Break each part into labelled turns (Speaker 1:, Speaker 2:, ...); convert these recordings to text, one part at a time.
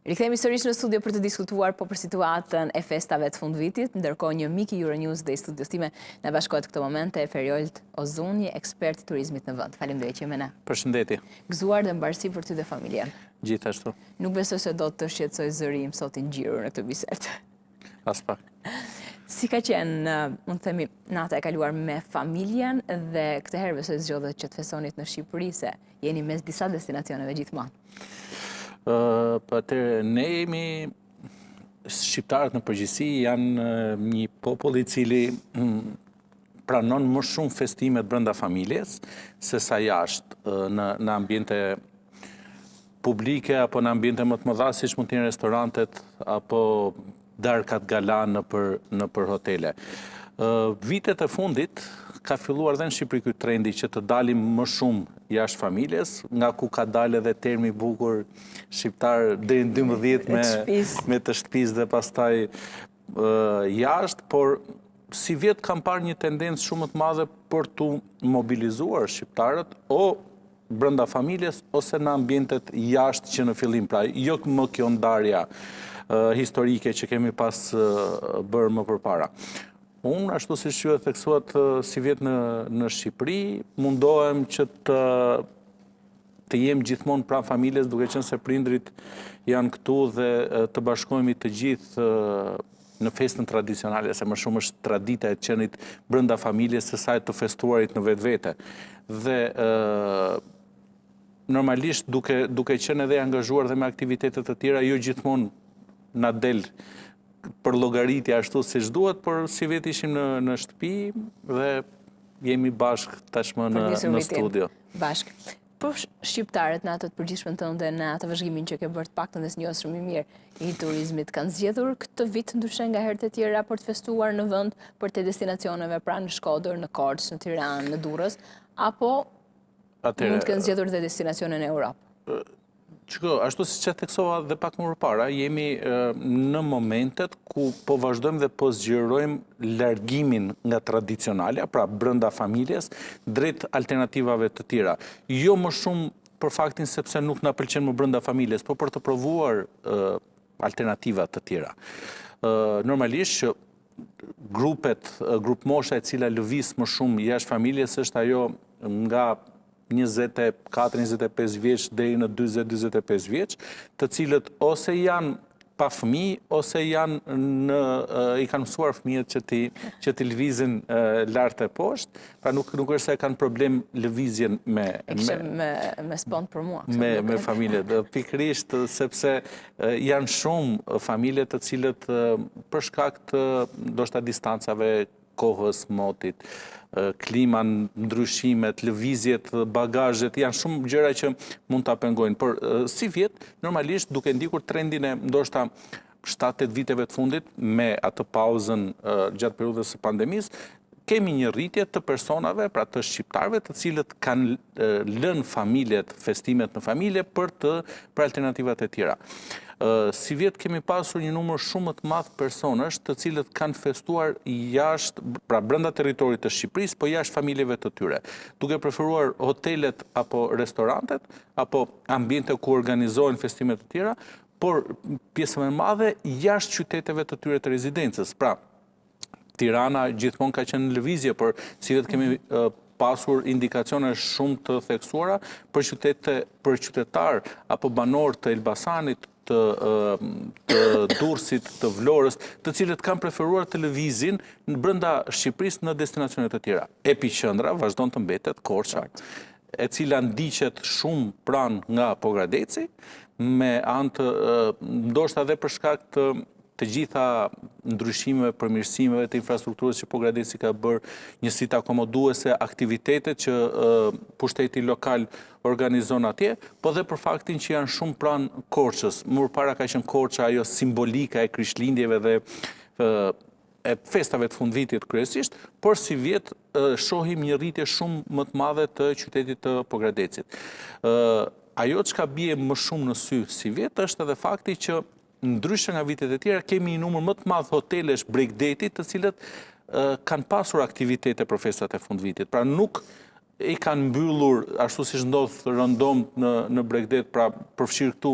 Speaker 1: Rikthehemi sërish në studio për të diskutuar për situatën e festave të fundvitit, ndërkohë një mik i Euronews dhe i studios time na bashkohet këtë moment e Feriolt Ozuni, ekspert i turizmit në vend. Faleminderit që jeni me ne.
Speaker 2: Përshëndetje.
Speaker 1: Gëzuar dhe mbarësi për ty dhe familjen.
Speaker 2: Gjithashtu.
Speaker 1: Nuk besoj se do të shqetësoj zëri im sot i ngjirur në këtë bisedë.
Speaker 2: As pak.
Speaker 1: Si ka qenë, mund të themi, nata e kaluar me familjen dhe këtë herë besoj zgjodhet që të festonit në Shqipëri se jeni mes disa destinacioneve gjithmonë.
Speaker 2: Për atëherë, ne jemi shqiptarët në përgjithësi janë një popull i cili pranon më shumë festimet brenda familjes se sa jashtë në ambiente publike apo në ambiente më të mëdha siç mund të jenë restorantet apo darkat gala nëpër hotele. Vitet e fundit ka filluar dhe në Shqipëri ky trendi që të dalim më shumë jashtë familjes, nga ku ka dalë edhe termi i bukur shqiptar deri në 12 me të shtëpisë dhe pastaj jashtë, por si vjet kam parë një tendencë shumë të madhe për të mobilizuar shqiptarët o brenda familjes ose në ambientet jashtë që në fillim, pra jo më kjo ndarja historike që kemi pas bërë më përpara. Unë, ashtu si shqyë theksuat si vjet në Shqipëri, mundohem që të jem gjithmonë pranë familjes, duke qenë se prindrit janë këtu dhe të bashkohemi të gjithë në festën tradicionale, se më shumë është tradita e qenit brenda familjes se sa e të festuarit në vetvete. Dhe normalisht duke qenë edhe angazhuar dhe me aktivitetet të tjera, jo gjithmonë na del për llogaritja ashtu siç duhet, por si vetë ishim në shtëpi dhe jemi bashkë tashmë në studio.
Speaker 1: Bashkë. Por shqiptarët në atë të përgjithshmën tënde, në atë vëzhgimin që ke bërë të paktën dhe s'njohës shumë i mirë i turizmit, kanë zgjedhur këtë vit ndryshe nga herët e tjera për të festuar në vend për të destinacioneve pra në Shkodër, në Korçë, në Tiranë, në Durrës, apo mund të kenë zgjedhur dhe destinacione në Europë?
Speaker 2: Ashtu si që theksova dhe pak më përpara, jemi në momentet ku po vazhdojmë dhe po zgjerojmë largimin nga tradicionalja, pra brenda familjes, drejt alternativave të tjera. Jo më shumë për faktin sepse nuk na pëlqen më brenda familjes, por për të provuar alternativa të tjera. Normalisht që grup mosha e cila lëviz më shumë jashtë familjes është ajo nga 24-25 vjeç deri në 20-25 vjeç, të cilët ose janë pa fëmijë ose janë i kanë mësuar fëmijët që të lëvizin lart e poshtë, pra nuk është se kanë problem lëvizjen me
Speaker 1: spont për mua.
Speaker 2: Me familjet. Pikërisht sepse janë shumë familje të cilët për shkak të ndoshta distancave, kohës, motit, kliman, ndryshimet, lëvizjet, bagazhet, janë shumë gjëra që mund ta pengojnë. Por si vjet, normalisht duke ndikur trendin e ndoshta 7-8 viteve të fundit me atë pauzën gjatë periudhës së pandemisë, kemi një rritje të personave, pra të shqiptarëve, të cilët kanë lënë familjet, festimet në familje për alternativat e tjera. Si vjet kemi pasur një numër shumë të madh personash të cilët kanë festuar jashtë, pra brenda territorit të Shqipërisë, po jashtë familjeve të tyre, duke preferuar hotelet apo restorantet, apo ambiente ku organizohen festimet të tjera, por pjesën e madhe jashtë qyteteve të tyre të rezidencës. Pra, Tirana gjithmonë ka qenë në lëvizje, por si vetë kemi pasur indikacione shumë të theksuara për qytetar apo banor të Elbasanit, të Durrësit, të Vlorës, të cilët kanë preferuar të lëvizin në brenda Shqipërisë në destinacione të tjera. Epiqendra vazhdon të mbetet Korça, e cila ndiqet shumë pranë nga Pogradeci, me anë të ndoshta edhe për shkak të gjitha ndryshimeve, përmirësimeve të infrastrukturës që Pogradeci ka bërë njësi të akomoduese aktivitetet që pushteti lokal organizon atje, po dhe për faktin që janë shumë pranë Korçës. Më përpara ka qenë Korça ajo simbolika e Krishtlindjeve dhe e festave të fundvitit kryesisht, por si vjet shohim një rritje shumë më të madhe të qytetit të Pogradecit. Ajo çka bie më shumë në sy si vjet është edhe fakti që ndryshe nga vitet e tjera, kemi një numër më të madh hotelesh Bregdetit, të cilët kanë pasur aktivitete për festat e fundvitit. Pra nuk i kanë mbyllur, ashtu si ndodh rëndomt në Bregdet, pra përfshirë këtu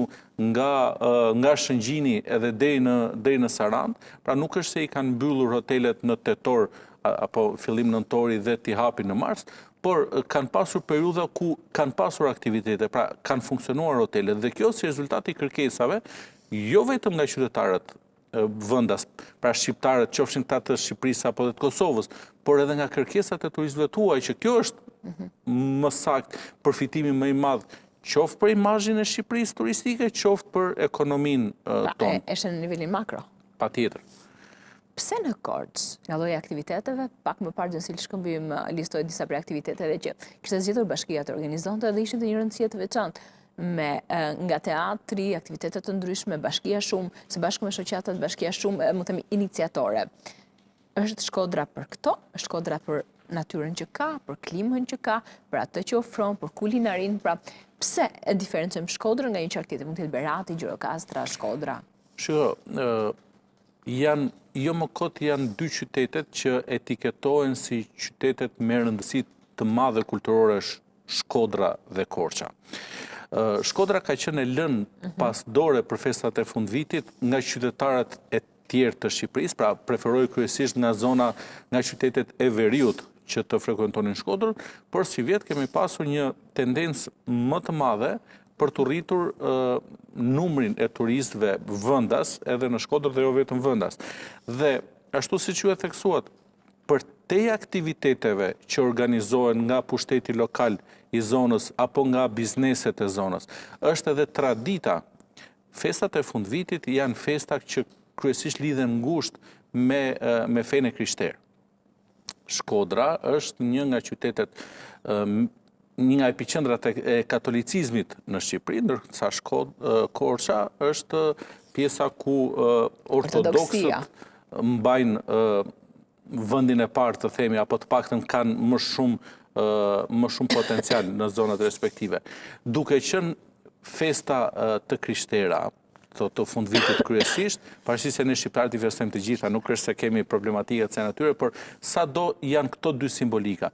Speaker 2: nga Shëngjini edhe deri në Sarand, pra nuk është se i kanë mbyllur hotelet në tetor apo fillim nëntori dhe t'i hapin në mars, por kanë pasur periudha ku kanë pasur aktivitete, pra kanë funksionuar hotelet, dhe kjo si rezultat i kërkesave, jo vetëm nga qytetarët vendas, pra shqiptarët, qofshin ta të Shqipërisë apo dhe të Kosovës, por edhe nga kërkesat e turistëve tuaj, që kjo është më sakt përfitimi më i madh, qoftë për imazhin e Shqipërisë turistike, qoftë për ekonominë tonë.
Speaker 1: Është në nivelin makro.
Speaker 2: Patjetër.
Speaker 1: Pse në Korçë, nga lloji aktiviteteve, pak më parë Gjensil Shkëmbim listoi disa prej aktiviteteve që kishte zgjedhur bashkia të organizonte dhe ishin të një rëndësie të veçantë, nga teatri, aktivitetet të ndryshme, bashkia shumë, së bashku me shoqatat, bashkia shumë, më themi, iniciatore. Është Shkodra për këto? Është Shkodra për natyrën që ka, për klimën që ka, për atë që ofron, për kulinarin, pra pse e diferencojmë Shkodrën nga një qark tjetër? Mund të jetë Berati, Gjirokastra, Shkodra.
Speaker 2: Shiko, jo më kot janë dy qytetet që etiketohen si qytetet me rëndësi të madhe kulturore, Shkodra dhe Korça. Shkodra ka qenë e lënë pas dore për festat e fundvitit nga qytetarët e tjerë të Shqipërisë, pra preferoj kryesisht nga zona, nga qytetet e veriut që të frekuentonin Shkodrën, por si vjet kemi pasur një tendencë më të madhe për të rritur numrin e turistëve vendas, edhe në Shkodër dhe jo vetëm vendas. Dhe ashtu siç ju e theksuat, për te aktiviteteve që organizohen nga pushteti lokal i zonës apo nga bizneset e zonës, është edhe tradita. Festat e fundvitit janë festa që kryesisht lidhen ngushtë me fenë krishterë. Shkodra është një nga qytetet, një nga epiqendrat e katolicizmit në Shqipëri, ndërsa Korça është pjesa ku ortodoksët mbajnë vendin e parë, të themi, apo të paktën kanë më shumë potencial në zonat respektive. Duke qenë festa të krishtera, të fundvitit kryesisht, pavarësisht se ne shqiptarët i festojmë të gjitha, nuk është se kemi problematika të natyre, por sado janë këto dy simbolika.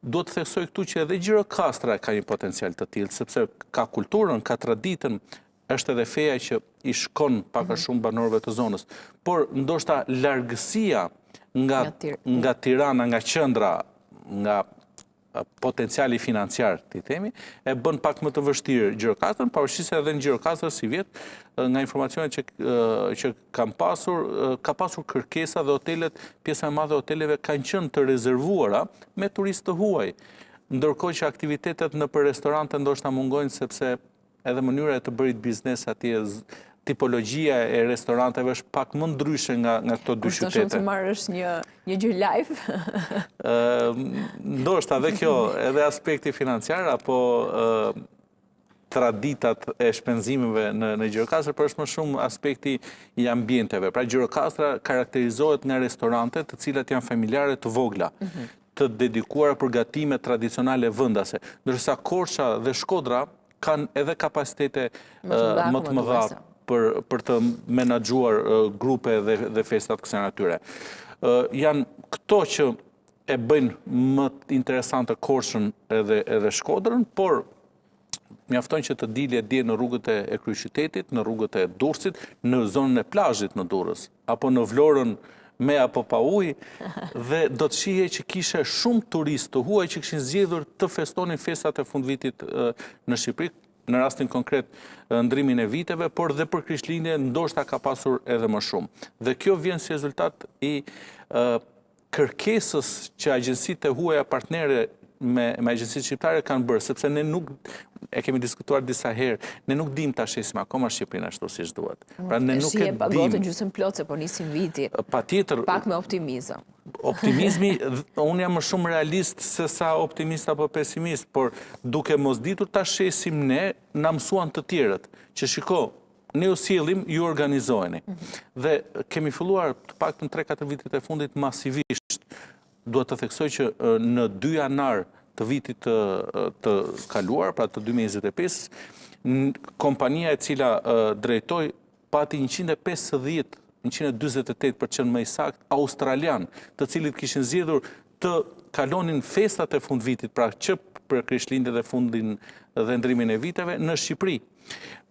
Speaker 2: Duhet të theksoj këtu që edhe Gjirokastra ka një potencial të tillë, sepse ka kulturën, ka traditën, është edhe feja që i shkon pak a shumë banorëve të zonës. Por ndoshta largësia nga Tirana, nga qendra, nga potenciali financiar, të themi, e bën pak më të vështirë Gjirokastrën, pavarësisht se edhe në Gjirokastër si vjet, nga informacionet që kam pasur, ka pasur kërkesa dhe hotelet, pjesa e madhe e hoteleve kanë qenë të rezervuara me turistë të huaj, ndërkohë që aktivitetet në për restorante ndoshta mungojnë sepse edhe mënyra e të bërit biznes atje, tipologjia e restoranteve është pak më ndryshe nga këto dy qytete.
Speaker 1: Kushton shumë të marrësh një gjë live?
Speaker 2: Ndoshta dhe kjo, edhe aspekti financiar, apo traditat e shpenzimeve në Gjirokastër, por është më shumë aspekti i ambienteve. Pra Gjirokastra karakterizohet nga restorante të cilat janë familjare të vogla, të dedikuara për gatime tradicionale vendase, ndërsa Korça dhe Shkodra kanë edhe kapacitete më të mëdha për të menaxhuar grupe dhe festat kësaj natyre. Janë këto që e bëjnë më interesante Korçën edhe Shkodrën, por mjafton që të dilje dje në rrugët e kryeqytetit, në rrugët e Durrësit, në zonën e plazhit në Durrës, apo në Vlorën me apo pa ujë, dhe do të shihej që kishe shumë turistë të huaj që kishin zgjedhur të festonin festat e fundvitit në Shqipëri, në rastin konkret ndrimin e viteve, por dhe për Krishtlindje ndoshta ka pasur edhe më shumë. Dhe kjo vjen si rezultat i kërkesës që agjensitë e huaja partnere me agjensitë shqiptare kanë bërë, sepse ne nuk, e kemi diskutuar disa herë, ne nuk dim ta shesim akoma Shqipërinë ashtu siç duhet. Pra ne nuk e dim.
Speaker 1: Pagotën gjysmë plot se po nisim viti.
Speaker 2: Patjetër.
Speaker 1: Pak me optimizëm.
Speaker 2: Optimizmi, unë jam më shumë realist se sa optimist apo pesimist, por duke mos ditur ta shesim ne, na mësuan të tjerët, që shiko, ne u sjellim, ju organizoheni. Dhe kemi filluar të paktën 3-4 vitet e fundit masivisht. Duhet të theksoj që në 2 janar të vitit të kaluar, pra të 2025, kompania e cila drejtoi pati 128% më i sakt australian, të cilit kishin zgjedhur të kalonin festat e fund vitit, pra që për Krishtlindjen dhe fundin dhe ndrimin e viteve në Shqipëri.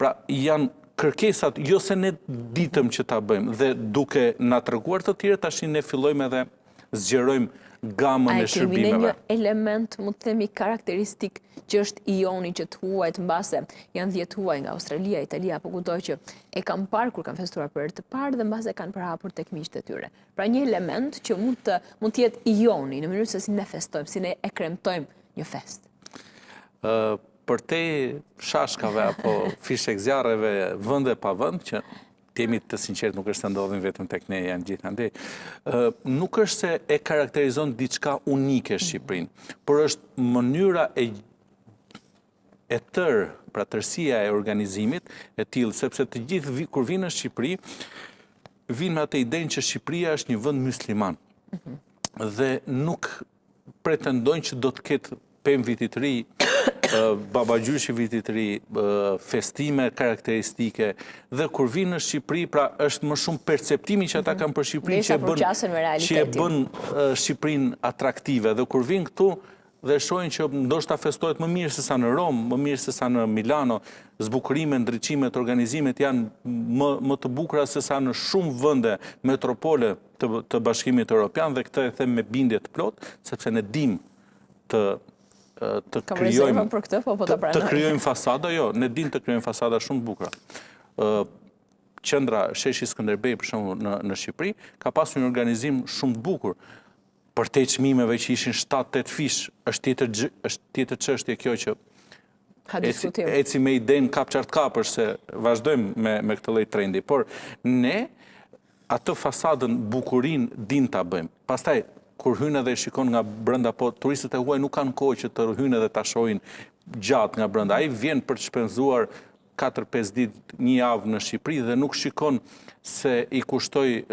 Speaker 2: Pra janë kërkesat, jo se ne ditëm që ta bëjmë, dhe duke na treguar të tjerë, tash ne fillojmë edhe zgjerojmë gamën e shërbimeve.
Speaker 1: A kemi një element, më të themi, karakteristik që është ioni që të huajt mbase janë 10 huaj nga Australia, Italia, apo kudo që e kam parë kur kanë festuar për të parë dhe mbase kanë përhapur tek miqtë e tyre. Pra një element që mund të jetë ioni në mënyrë se si ne festojmë, si ne e kremtojmë një fest.
Speaker 2: Për te shashkave apo fishek zjarreve vënd e pa vënd, që jemi të sinqert, nuk është të ndodhin vetëm tek ne, janë gjithandej. Nuk është se e karakterizon diçka unike Shqipërinë, por është mënyra e tërë, pra tërësia e organizimit e tillë, sepse të gjithë kur vinë në Shqipëri, vinë me atë idenë që Shqipëria është një vend musliman. Dhe nuk pretendojnë që do të ketë pemë vitit ri, babagjyshi vitit ri, festime karakteristike, dhe kur vinë në Shqipëri, pra është më shumë perceptimi që ata kanë për Shqipërinë që e bën Shqipërinë atraktive, dhe kur vinë këtu dhe shohin që ndoshta festohet më mirë se sa në Rom, më mirë se sa në Milano, zbukurimet, ndriçimet, organizimet janë më të bukura se sa në shumë vende metropole të Bashkimit Evropian, dhe këtë e them me bindje të plotë, sepse ne dimë të krijojmë fasada, jo, ne dimë të krijojmë fasada shumë të bukura. Qendra Sheshi Skënderbej, për shembull, në Shqipëri, ka pasur një organizim shumë të bukur. Për te çmimeve që ishin 7-8 fish, është tjetër çështje kjo që eci me idenë kap qartë kapësh, se vazhdojmë me këtë lloj trendi, por ne atë fasadën bukurin din ta bëjmë. Pastaj kur hynë edhe shikon nga brenda, po turistët e huaj nuk kanë kohë që të hynë edhe ta shohin gjatë nga brenda. Ai vjen për të shpenzuar 4-5 ditë, një javë në Shqipëri dhe nuk shikon se i kushtoj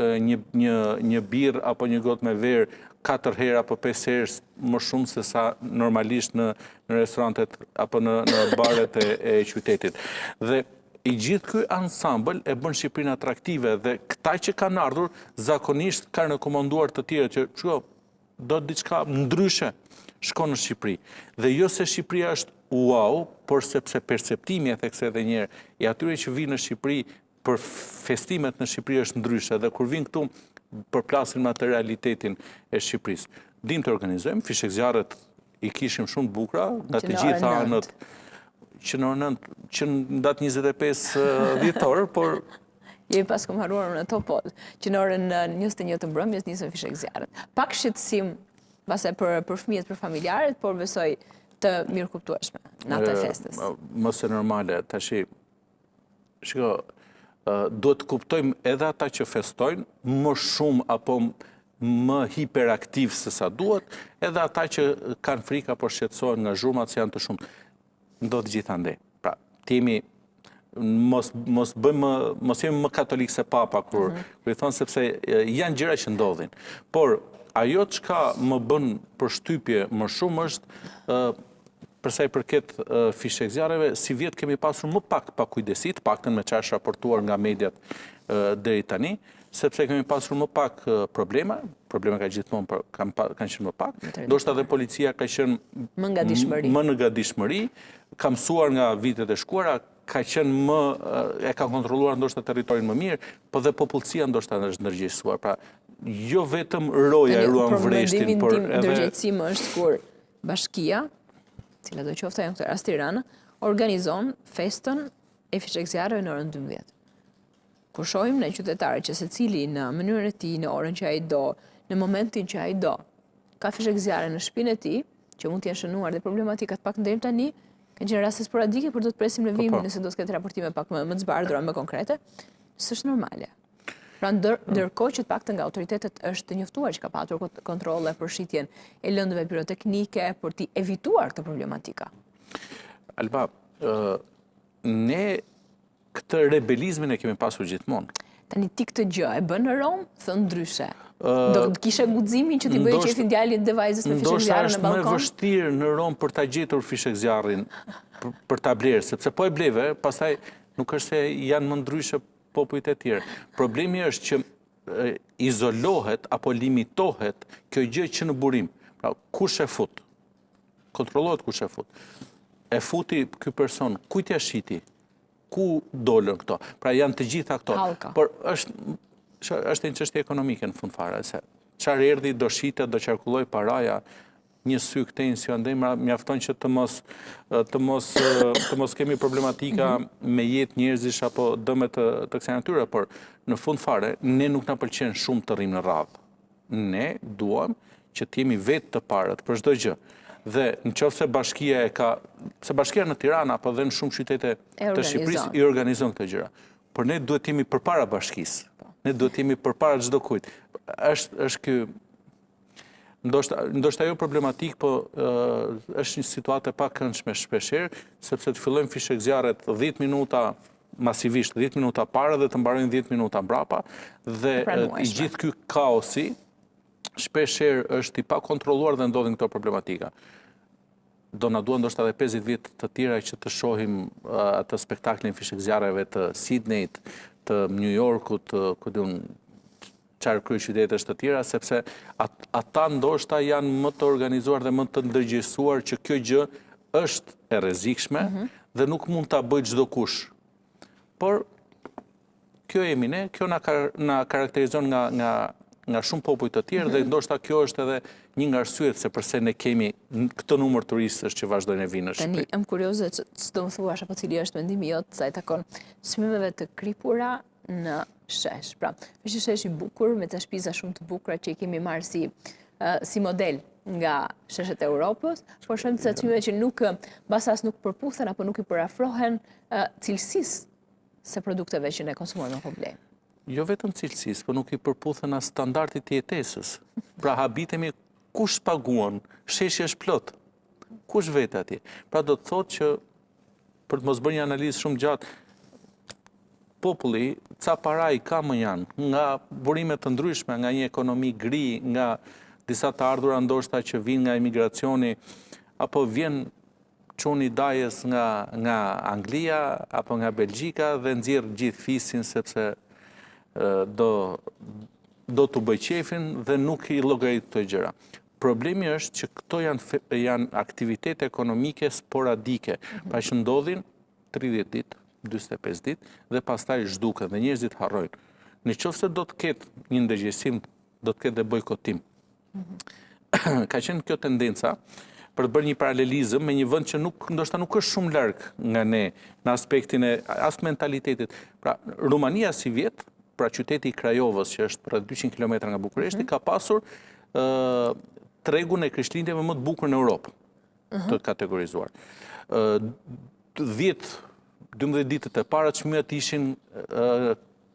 Speaker 2: një birë apo një gotë me verë 4 herë apo 5 herë më shumë se sa normalisht në restorantet apo në baret e qytetit. Dhe i gjithë ky ansambël e bën Shqipërinë atraktive, dhe këta që kanë ardhur zakonisht kanë rekomanduar të tjerë që do diçka ndryshe shkon në Shqipëri. Dhe jo se Shqipëria është wow, por sepse perceptimi, e thekse edhe një herë, i atyre që vinë në Shqipëri për festimet në Shqipëri është ndryshe, dhe kur vinë këtu përplasin me atë realitetin e Shqipërisë. Dim të organizojmë, fishek zjarret i kishim shumë të bukura, nga të gjitha anët, që në datë 25 dhjetor, por...
Speaker 1: Jemi pas kom haruar në to, po, që në orën 21 të mbrëmjes nisën fishek zjarret. Pak shqetësim, pase për fëmijët, për familjarët, por besoj të mirë kuptueshme në atë festës.
Speaker 2: Mëse normale, tashi, shiko, duhet të kuptojmë edhe ata që festojnë më shumë apo më hiperaktiv se sa duhet, edhe ata që kanë frikë apo shqetësohen nga zhurmat se janë të shumë. Ndodh gjithandej. Pra, timi mos jemi më katolik se papa kur i thonë, sepse janë gjëra që ndodhin. Por ajo çka më bën përshtypje më shumë është përsa i përket fishek zjarreve, si vjet kemi pasur më pak pakujdesit, paktën me çfarë është raportuar nga mediat deri tani, sepse kemi pasur më pak probleme ka gjithmonë, por kanë qenë më pak. Ndoshta edhe policia ka qenë më në gatishmëri, ka mësuar nga vitet e shkuara, ka qenë e ka kontrolluar ndoshta territorin më mirë, po dhe popullsia ndoshta është ndërgjegjësuar. Pra, jo vetëm roja e ruan vreshtin, por edhe
Speaker 1: ndërgjegjësim është kur bashkia, cila do qoftë ajo në këtë rast Tirana, organizon festën e fishek zjarreve në orën 12. Kur shohim në qytetarë që secili në mënyrën e tij, në orën që ai do, në momentin që ai do, ka fishek zjarre në shtëpinë e tij, që mund të jenë shënuar dhe problematikat pak deri tani, kanë qenë raste sporadike, por do të presim levimin nëse do të ketë raportime pak më të zbardhura, më konkrete, s'është normale. Pra ndërkohë që të paktën nga autoritetet është të njoftuar që ka patur kontrolle për shitjen e lëndëve piroteknike për t'i evituar këtë problematika.
Speaker 2: Alba, ne këtë rebelizmin e kemi pasur gjithmonë.
Speaker 1: Tani ti këtë gjë e bën në Rom, thënë ndryshe. Do të kishe guximin që t'i bëjë qefin djalit dhe vajzës me fishek zjarrin në balkon?
Speaker 2: Ndoshta është më vështirë në Rom për ta gjetur fishek zjarrin, për ta blerë, sepse po e bleve, pastaj nuk është se janë më ndryshe popujt e tjerë. Problemi është që izolohet apo limitohet kjo gjë që në burim. Pra, kush e fut? Kontrollohet kush e fut. E futi ky person, kujt ja shiti? Ku dolën këto? Pra janë të gjitha këto.
Speaker 1: Hallka.
Speaker 2: Por është një çështje ekonomike në fund fare, se çfarë erdhi do shitet, do qarkulloj paraja, një sy këtej si andej, mjafton që të mos kemi problematika me jetë njerëzish apo dëme të kësaj natyre, por në fund fare ne nuk na pëlqen shumë të rrim në radhë. Ne duam që të jemi vetë të parët për çdo gjë. Dhe në qoftë se bashkia se bashkia në Tiranë apo dhe në shumë qytete të Shqipërisë i organizon këtë gjëra. Por ne duhet të jemi përpara bashkisë. Ne duhet të jemi përpara çdo kujt. Është ky ndoshta ajo problematik, po është një situatë e pakëndshme shpeshherë, sepse të fillojmë fishekzjarret 10 minuta masivisht 10 minuta para dhe të mbarojnë 10 minuta mbrapa dhe i gjithë ky kaosi shpeshherë është i pakontrolluar dhe ndodhin këto problematika. Do na duan ndoshta edhe 50 vjet të tjera që të shohim atë spektaklin fishekzjarreve të Sydneyt, të New Yorkut, ku diun çfarë kryeqytetesh të tjera, sepse ata ndoshta janë më të organizuar dhe më të ndërgjegjësuar që kjo gjë është e rrezikshme dhe nuk mund ta bëjë çdo kush. Por kjo jemi ne, kjo na karakterizon nga shumë popull të tjerë dhe ndoshta kjo është edhe një nga arsyet se pse ne kemi këtë numër turistësh që vazhdojnë të vinë në Shqipëri.
Speaker 1: Tani, jam kurioze ç'do më thuash apo cili është mendimi jot sa i takon çmimeve të kripura në shesh. Pra, është një shesh i bukur me të shtëpiza shumë të bukura që i kemi marrë si model nga sheshet e Europës, por shohim se çmime që basas nuk përputhen apo nuk i parafrohen cilësisë së produkteve që ne konsumojmë apo blejmë.
Speaker 2: Jo vetëm cilësisë, por nuk i përputhen as standardit të jetesës. Pra habitemi kush paguan, sheshi është plot. Kush vet atje? Pra do të thotë që për të mos bërë një analizë shumë gjatë, populli ca para i ka më janë nga burime të ndryshme, nga një ekonomi gri, nga disa të ardhura ndoshta që vinë nga emigracioni, apo vjen çuni dajes nga Anglia apo nga Belgjika dhe nxjerr gjithë fisin sepse do t'u bëj qefin dhe nuk i llogarit këto gjëra. Problemi është që këto janë aktivitete ekonomike sporadike, pra që ndodhin 30 ditë, 45 ditë dhe pastaj zhduken dhe njerëzit harrojnë. Nëse do të ketë një ndërgjegjësim, do të ketë dhe bojkotim. Ka qenë kjo tendenca për të bërë një paralelizëm me një vend që ndoshta nuk është shumë larg nga ne në aspektin e as mentalitetit. Pra, Rumania si vjet, pra qyteti i Krajovës, që është rreth 200 km nga Bukureshti, ka pasur tregun e Krishtlindjeve më të bukur në Europë, të kategorizuar. 10-12 ditët e para çmimet ishin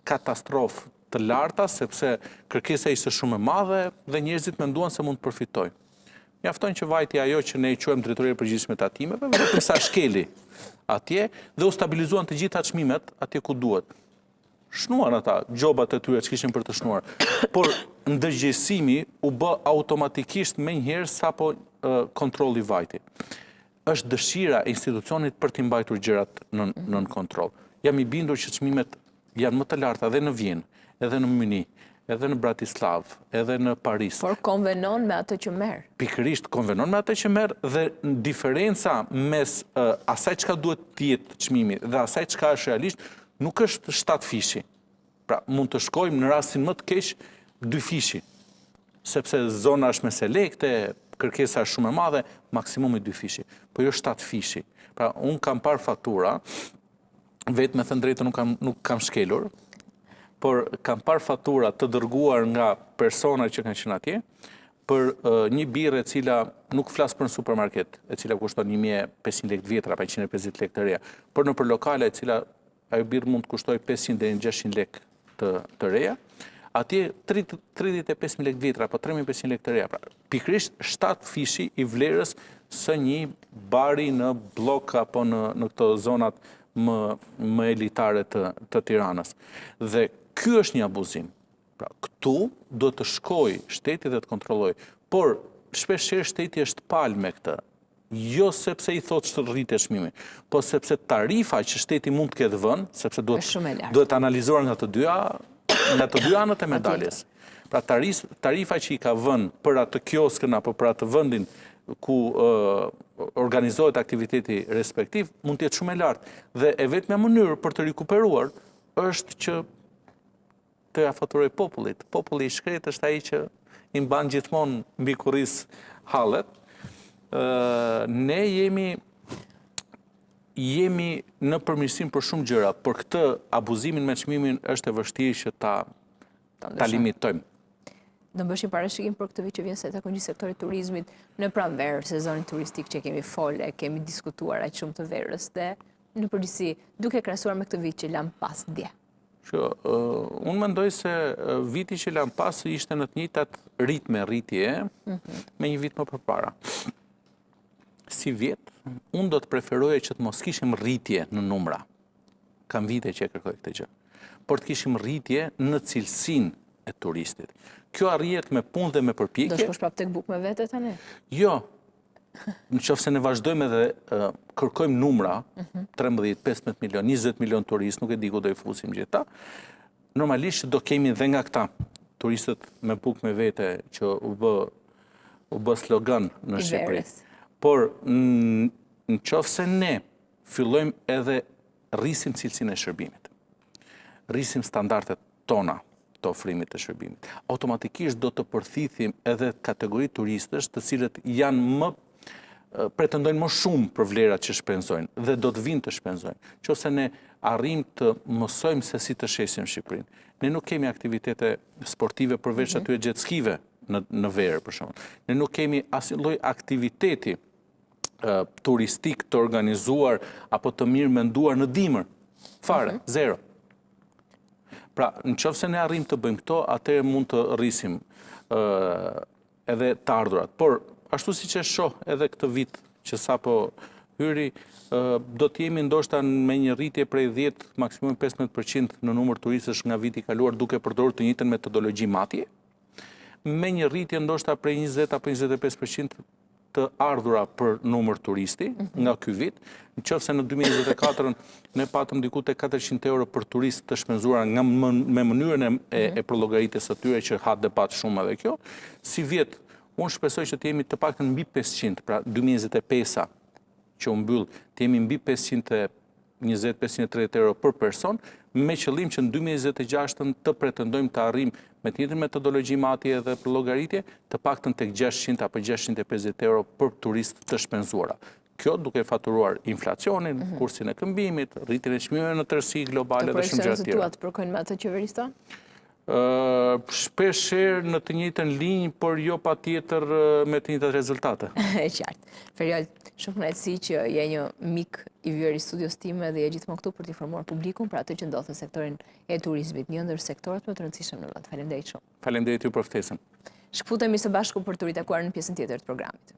Speaker 2: katastrofë të larta, sepse kërkesa ishte shumë e madhe dhe njerëzit menduan se mund të përfitojnë. Mjafton që vajti ajo që ne i quajmë drejtoria e përgjithshme të tatimeve, vetëm sa shkeli atje dhe u stabilizuan të gjitha çmimet atje ku duhet. Shnuan ata gjobat e tyre që kishin për të shnuar, por ndërgjegjësimi u bë automatikisht menjëherë sapo kontrolli vajti. Është dëshira e institucionit për t'i mbajtur gjërat nën kontroll. Jam i bindur që çmimet janë më të larta edhe në Vjenë, edhe në Munich, edhe në Bratislavë, edhe në Paris.
Speaker 1: Por konvenon me atë që merr.
Speaker 2: Pikërisht konvenon me atë që merr dhe diferenca mes asaj çka duhet të jetë çmimi dhe asaj çka është realisht nuk është 7 fishi. Pra, mund të shkojmë në rastin më të keq 2 fishi. Sepse zona është me selekte, kërkesa është shumë e madhe, maksimumi 2 fishi. Po jo 7 fishi. Pra, unë kam parë faktura, vetë me thënë drejtë nuk kam shkelur, por kam parë faktura të dërguar nga persona që kanë qenë atje, për një birë e cila nuk flas për në supermarket, e cila kushton 1500 lekë vjetra, pa 150 lekë të reja, por në për lokale e cila ajo birë mund të kushtoj 500 dhe 600 lekë të reja, atje 35.000 lekë vjetra, apo 3.500 lekë të reja. Pra, pikërisht 7 fishi i vlerës së një bari në blok apo në këto zonat më elitare të Tiranës. Dhe ky është një abuzim. Pra, këtu do të shkoj shteti dhe të kontrolloj, por shpeshherë shteti është palë me këtë. Jo sepse i thotë që rritet çmimi, po sepse tarifa që shteti mund të ketë vënë, sepse duhet analizuar nga të dyja nga të dy anët e medaljes. Pra tarifa që i ka vënë për atë kioskën apo për atë vendin ku organizohet aktiviteti respektiv, mund të jetë shumë e lartë. Dhe e vetmja mënyrë për të rikuperuar është që të ja faturoj popullit. Populli i shkret është ai që i mban gjithmonë mbi kurris hallet. Ne jemi në përmirësim për shumë gjëra, por këtë abuzimin me çmimin është e vështirë që ta limitojmë.
Speaker 1: Do bëshim parashikim për këtë vit që vjen se takon gjithë sektorit turizmit në pranverë, sezonin turistik që kemi folë, kemi diskutuar aq shumë të verës dhe në përgjithësi duke krahasuar me këtë vit që lam pas dje.
Speaker 2: Unë mendoj se viti që lam pas ishte në të njëjtat ritme rritje me një vit më përpara. Si vjet, unë do të preferoja që të mos kishim rritje në numra. Kam vite që e kërkoj këtë gjë. Por të kishim rritje në cilësinë e turistit. Kjo arrihet me punë dhe me përpjekje.
Speaker 1: Do shkosh prapë tek buk me vete tani?
Speaker 2: Jo. Në qoftë se ne vazhdojmë edhe kërkojmë numra, 13, 15 milion, 20 milion turistë, nuk e di ku do i fusim gjitha, normalisht do kemi dhe nga këta turistët me buk me vete që u bë slogan në Shqipëri. Por në qoftë se ne fillojmë edhe rrisim cilësinë e shërbimit, rrisim standardet tona të ofrimit të shërbimit, automatikisht do të përthithim edhe kategori turistësh të cilët janë pretendojnë më shumë për vlerat që shpenzojnë dhe do të vinë të shpenzojnë. Qofse ne arrim të mësojmë se si të shesim Shqipërinë. Ne nuk kemi aktivitete sportive përveç atyre jet skive në verë, për shembull. Ne nuk kemi asnjë lloj aktiviteti turistik të organizuar apo të mirë menduar në dimër. Fare, zero. Pra, në qoftë se ne arrim të bëjmë këto, atëherë mund të rrisim edhe të ardhurat. Por, ashtu si që shoh edhe këtë vit që sapo hyri, do të jemi ndoshta me një rritje prej 10, maksimum 15% në numër turistësh nga viti i kaluar duke përdorur të njëjtën metodologji matje, me një rritje ndoshta prej 20 apo 25% të ardhura për numër turisti nga ky vit, në qoftë se në 2024 ne patëm diku te 400 euro për turist të shpenzuar me mënyrën e përllogarites së tyre që ha debat shumë edhe kjo. Si vjet, unë shpresoj që të jemi të paktën mbi 500, pra 2025-a që u mbyll, të jemi mbi 520-530 euro për person, me qëllim që në 2026 të pretendojmë të arrijmë me të njëjtën metodologji matje dhe për llogaritje, të paktën tek 600 apo 650 euro për turist të shpenzuara. Kjo duke faturuar inflacionin, kursin e këmbimit, rritjen e çmimeve në tërësi globale dhe shumë gjëra tjera.
Speaker 1: Të projektet të përkojnë me atë qeverisë tonë?
Speaker 2: Shpeshherë në të njëjtën linjë, por jo patjetër me të njëjtat rezultate.
Speaker 1: E qartë. Feriol, shumë kënaqësi që je një mik i vyer i studios time dhe je gjithmonë këtu për të informuar publikun për atë që ndodh në sektorin e turizmit, një ndër sektorët më të rëndësishëm në vend. Faleminderit shumë.
Speaker 2: Faleminderit ju për ftesën.
Speaker 1: Shkëputemi së bashku për të ritakuar në pjesën tjetër të programit.